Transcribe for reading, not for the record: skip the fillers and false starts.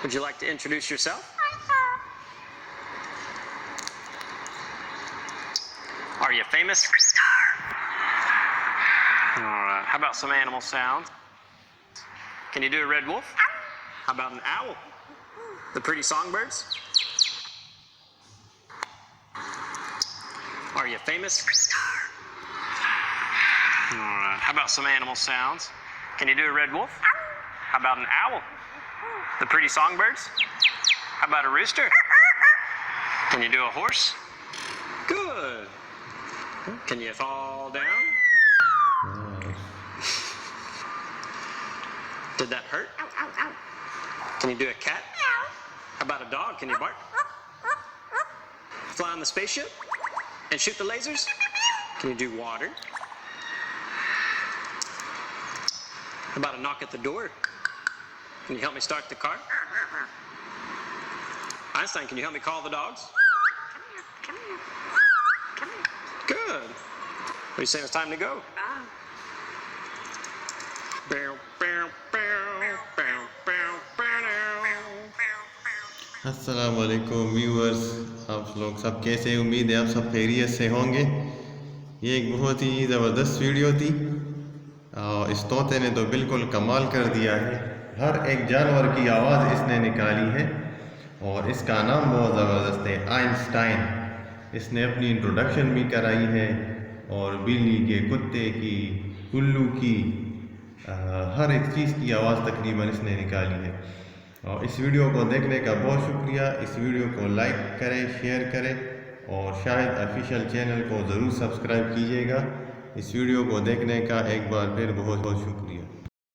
Would you like to introduce yourself? Are you famous? All right. How about some animal sounds? Can you do a red wolf? How about an owl? The pretty songbirds? Are you famous? All right. How about some animal sounds? Can you do a red wolf? How about an owl? The pretty songbirds? How about a rooster? Can you do a horse? Good. Can you fall down? Did that hurt? Can you do a cat? How about a dog? Can you bark? Fly on the spaceship? And shoot the lasers? Can you do water? How about a knock at the door? Can you help me start the car? Einstein, can you help me call the dogs? Good. What do you say it's time to go? अस्सलाम वालेकुम viewers, आप लोग सब कैसे? उम्मीद है आप सब खैरियत से होंगे। ये एक बहुत ही ज़बरदस्त वीडियो थी और इस तोते ने तो बिल्कुल कमाल कर दिया है। हर एक जानवर की आवाज़ इसने निकाली है और इसका नाम बहुत ज़बरदस्त है, आइंस्टाइन। इसने अपनी इंट्रोडक्शन भी कराई है और बिल्ली के, कुत्ते की, उल्लू की, हर एक चीज़ की आवाज़ तकरीबन इसने निकाली है। और इस वीडियो को देखने का बहुत शुक्रिया। इस वीडियो को लाइक करें, शेयर करें और शाहिद ऑफिशियल चैनल को ज़रूर सब्सक्राइब कीजिएगा। इस वीडियो को देखने का एक बार फिर बहुत बहुत शुक्रिया।